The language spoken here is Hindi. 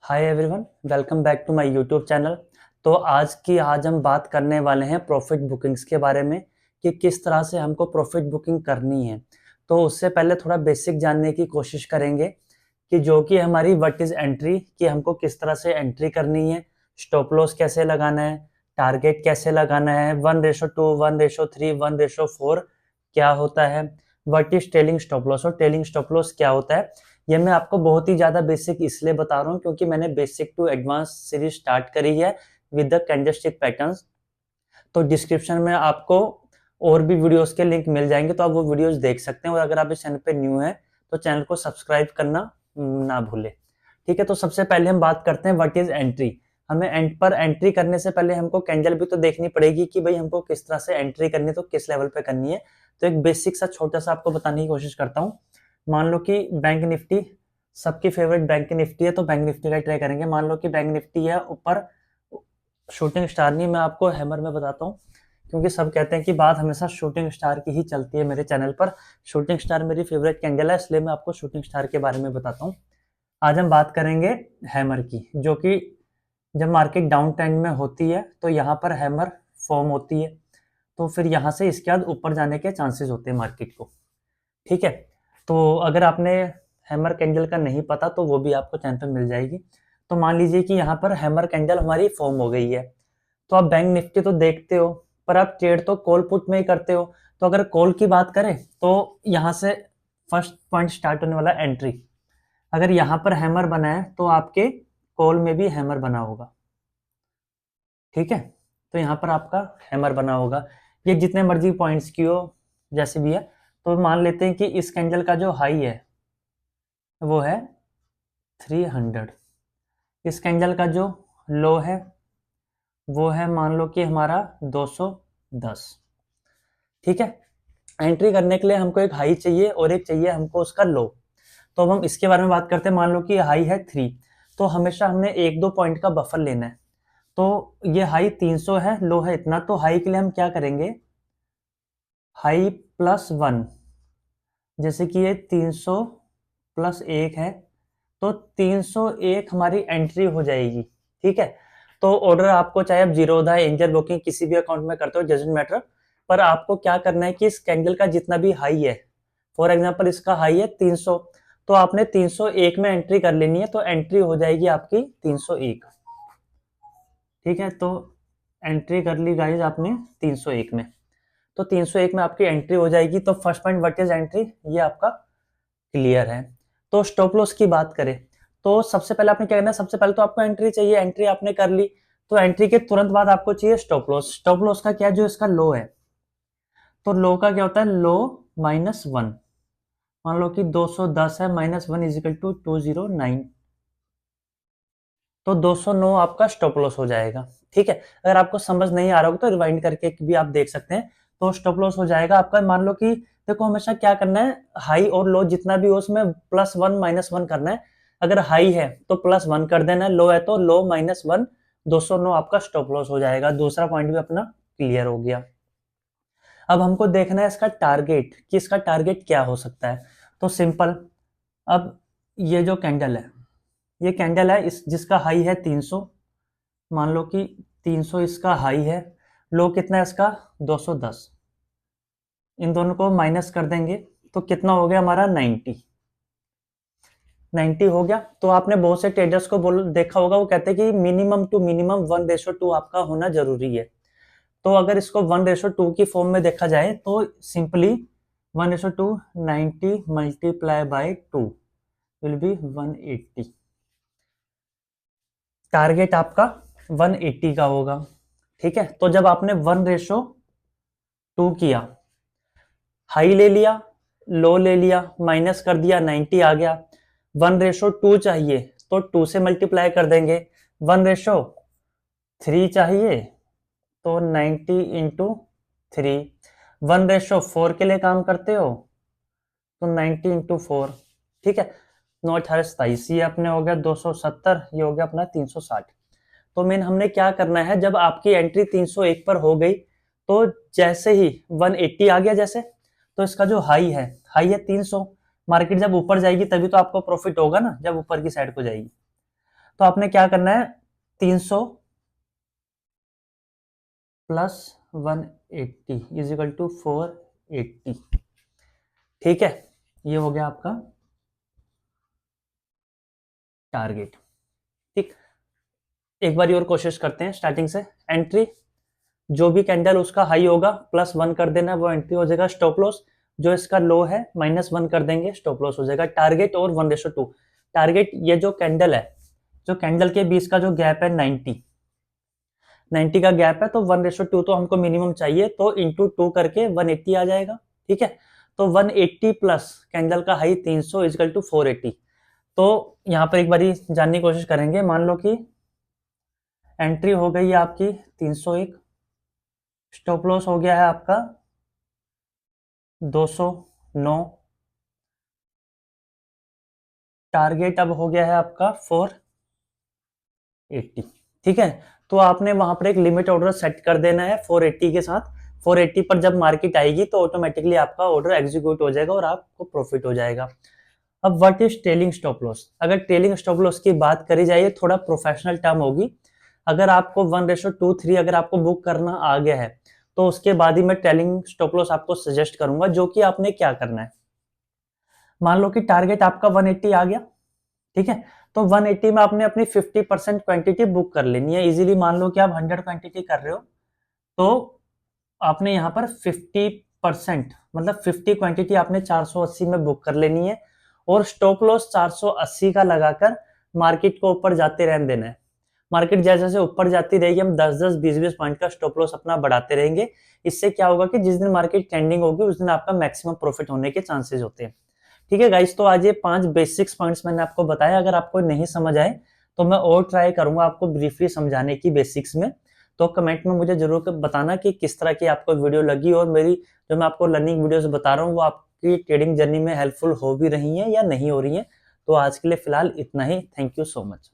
Hi everyone, welcome back to my YouTube channel. तो आज हम बात करने वाले हैं प्रॉफिट बुकिंग्स के बारे में कि किस तरह से हमको प्रॉफिट बुकिंग करनी है। तो उससे पहले थोड़ा बेसिक जानने की कोशिश करेंगे कि जो कि हमारी व्हाट इज़ एंट्री, कि हमको किस तरह से एंट्री करनी है, स्टॉप लॉस कैसे लगाना है, टारगेट कैसे लगाना है, 1:2, 1:3, 1:4 क्या होता है, what is trailing stop loss और ट्रेलिंग स्टॉप लॉस क्या होता है। ये मैं आपको बहुत ही ज़्यादा बेसिक इसलिए बता रहा हूँ क्योंकि मैंने basic to advance series start करी है विद द कैंडलस्टिक पैटर्न्स। तो डिस्क्रिप्शन में आपको और भी वीडियोस के लिंक मिल जाएंगे, तो आप वो वीडियोस देख सकते हैं। और अगर आप इस चैनल पे न्यू है तो चैनल को सब्सक्राइब करना ना भूलें। ठीक है, तो सबसे पहले हम बात करते हैं व्हाट इज एंट्री। हमें एंड पर एंट्री करने से पहले हमको कैंडल भी तो देखनी पड़ेगी कि भाई हमको किस तरह से एंट्री करनी है, तो किस लेवल पे करनी है। तो एक बेसिक सा छोटा सा आपको बताने की कोशिश करता हूँ। मान लो कि बैंक निफ्टी, सबकी फेवरेट बैंक निफ्टी है, तो बैंक निफ्टी का ट्राई करेंगे। मान लो कि बैंक निफ्टी है ऊपर, शूटिंग स्टार नहीं, मैं आपको हैमर में बताता हूँ क्योंकि सब कहते हैं कि बात हमेशा शूटिंग स्टार की ही चलती है मेरे चैनल पर। शूटिंग स्टार मेरी फेवरेट कैंडल है, इसलिए मैं आपको शूटिंग स्टार के बारे में बताता हूँ। आज हम बात करेंगे हैमर की, जो कि जब मार्केट डाउन ट्रेंड में होती है तो यहाँ पर हैमर फॉर्म होती है, तो फिर यहाँ से इसके बाद ऊपर जाने के चांसेस होते हैं मार्केट को। ठीक है, तो अगर आपने हैमर कैंडल का नहीं पता तो वो भी आपको चैनल पर मिल जाएगी। तो मान लीजिए कि यहाँ पर हैमर कैंडल हमारी फॉर्म हो गई है, तो आप बैंक निफ्टी तो देखते हो, पर आप ट्रेड तो कॉल पुट में ही करते हो। तो अगर कॉल की बात करें तो यहाँ से फर्स्ट पॉइंट स्टार्ट होने वाला एंट्री, अगर यहाँ पर हैमर बना है तो आपके कॉल में भी हैमर बना होगा। ठीक है, तो यहाँ पर आपका हैमर बना होगा, ये जितने मर्जी पॉइंट्स की हो, जैसे भी है। तो मान लेते हैं कि इस कैंडल का जो हाई है वो है 300, इस कैंडल का जो लो है वो है मान लो कि हमारा 210। ठीक है, एंट्री करने के लिए हमको एक हाई चाहिए और एक चाहिए हमको उसका लो। तो अब हम इसके बारे में बात करते हैं। मान लो कि हाई है 3, तो हमेशा हमने 1-2 पॉइंट का बफर लेना है। तो ये हाई 300 है, लो है इतना, तो हाई के लिए हम क्या करेंगे, हाई +1, जैसे कि ये 300 + 1 है, तो 301 हमारी एंट्री हो जाएगी। ठीक है, तो ऑर्डर आपको चाहे आप जीरोधा एंजल बुकिंग किसी भी अकाउंट में करते हो, डजंट मैटर, पर आपको क्या करना है कि इस कैंडल का जितना भी हाई है, फॉर एग्जांपल इसका हाई है 300, तो आपने 301 में एंट्री कर लेनी है, तो एंट्री हो जाएगी आपकी 301। ठीक है, तो एंट्री कर ली गाइज आपने 301 में, तो 301 में आपकी एंट्री हो जाएगी। तो first point what is entry, ये आपका क्लियर है। तो स्टॉप लॉस की बात करें तो सबसे पहले आपने क्या करना है, सबसे पहले तो आपको एंट्री चाहिए, एंट्री आपने कर ली, तो एंट्री के तुरंत बाद आपको चाहिए स्टॉप लॉस। स्टॉप लॉस का क्या, जो इसका लो है, तो लो का क्या होता है, लो -1। मान लो कि 210 है, -1 = 209, तो 209 आपका स्टॉप लॉस हो जाएगा। ठीक है, अगर आपको समझ नहीं आ रहा होगा तो रिवाइंड करके भी आप देख सकते हैं। तो स्टॉप लॉस हो जाएगा आपका, मान लो कि देखो हमेशा क्या करना है, हाई और लो जितना भी हो उसमें +1 -1 करना है। अगर हाई है तो +1 कर देना है, लो है तो लो -1, 209 आपका स्टॉप लॉस हो जाएगा। दूसरा पॉइंट भी अपना क्लियर हो गया। अब हमको देखना है इसका टारगेट, कि इसका टारगेट क्या हो सकता है। तो सिंपल, अब ये जो कैंडल है, ये कैंडल है इस जिसका हाई है 300, मान लो कि 300 इसका हाई है, लो कितना है इसका 210, इन दोनों को माइनस कर देंगे तो कितना हो गया हमारा 90 हो गया। तो आपने बहुत से ट्रेडर्स को देखा होगा, वो कहते हैं कि मिनिमम टू मिनिमम 1:2 आपका होना जरूरी है। तो अगर इसको 1:2 की फॉर्म में देखा जाए तो सिंपली 1:2 90 × 2 विल बी 180। टारगेट आपका 180 का होगा। ठीक है, तो जब आपने 1:2 किया, हाई ले लिया, लो ले लिया, माइनस कर दिया, 90 आ गया। 1:2 चाहिए तो 2 से मल्टीप्लाई कर देंगे। 1:3 चाहिए तो 90 × 3। 1:4 के लिए काम करते हो तो 90 × 4। ठीक है, 9×8 = 27, ये अपने हो गया 270, ये हो गया अपना 360। तो मेन हमने क्या करना है, जब आपकी एंट्री 301 पर हो गई तो जैसे ही 180 आ गया, जैसे तो इसका जो हाई है 300, मार्केट जब ऊपर जाएगी तभी तो आपको प्रॉफिट होगा ना, जब ऊपर की साइड को जाएगी। तो आपने क्या करना है, 300 प्लस 180 इज इक्वल टू 480। ठीक है, ये हो गया आपका टारगेट। ठीक, एक बार और कोशिश करते हैं स्टार्टिंग से। एंट्री, जो भी कैंडल उसका हाई होगा +1 कर देना, वो एंट्री हो जाएगा। स्टॉप लॉस, जो इसका लो है -1 कर देंगे, स्टॉप लॉस हो जाएगा। टारगेट और 1:2। टारगेट, ये जो कैंडल है, जो कैंडल के बीच का जो गैप है 90 का गैप है, तो 1:2 तो हमको मिनिमम चाहिए, तो इंटू 2 करके 180 आ जाएगा। ठीक है, तो 180 प्लस कैंडल का हाई 300 इजकल टू 480। तो यहाँ पर एक बारी जानने की कोशिश करेंगे। मान लो कि एंट्री हो गई है आपकी 301, स्टॉप लॉस हो गया है आपका 209, टारगेट अब हो गया है आपका 480। ठीक है, तो आपने वहां पर एक लिमिट ऑर्डर सेट कर देना है 480 के साथ। 480 पर जब मार्केट आएगी तो ऑटोमेटिकली आपका ऑर्डर एग्जीक्यूट हो जाएगा और आपको प्रॉफिट हो जाएगा। अब what is trailing stop loss? अगर ट्रेलिंग स्टॉप लॉस की बात करी जाए, थोड़ा प्रोफेशनल टर्म होगी। अगर आपको 1:2-3 अगर आपको बुक करना आ गया है, तो उसके बाद ही मैं ट्रेलिंग स्टॉप लॉस आपको सजेस्ट करूंगा। जो कि आपने क्या करना है, मान लो कि टारगेट आपका 180 आ गया। ठीक है, तो 180 में आपने अपनी 50% क्वांटिटी बुक कर लेनी है इजीली। मान लो कि आप 100 क्वांटिटी कर रहे हो, तो आपने यहाँ पर 50% मतलब 50 क्वांटिटी आपने 480 में बुक कर लेनी है, और स्टॉप लॉस 480 का लगाकर मार्केट को ऊपर जाते रहने देना है। मार्केट जैसे जैसे ऊपर जाती रहेगी, हम 10-10, 20-20 पॉइंट का स्टॉप लॉस अपना बढ़ाते रहेंगे। इससे क्या होगा कि जिस दिन मार्केट ट्रेंडिंग होगी, उस दिन आपका मैक्सिमम प्रॉफिट होने के चांसेस होते हैं। ठीक है गाइस, तो आज ये 5 बेसिक्स पॉइंट्स मैंने आपको बताया। अगर आपको नहीं समझ आए तो मैं और ट्राई करूंगा आपको ब्रीफली समझाने की बेसिक्स में। तो कमेंट में मुझे जरूर बताना कि किस तरह की आपको वीडियो लगी, और मेरी जो मैं आपको लर्निंग वीडियोस बता रहा हूँ वो आपकी ट्रेडिंग जर्नी में हेल्पफुल हो भी रही है या नहीं हो रही है। तो आज के लिए फिलहाल इतना ही। Thank you so much.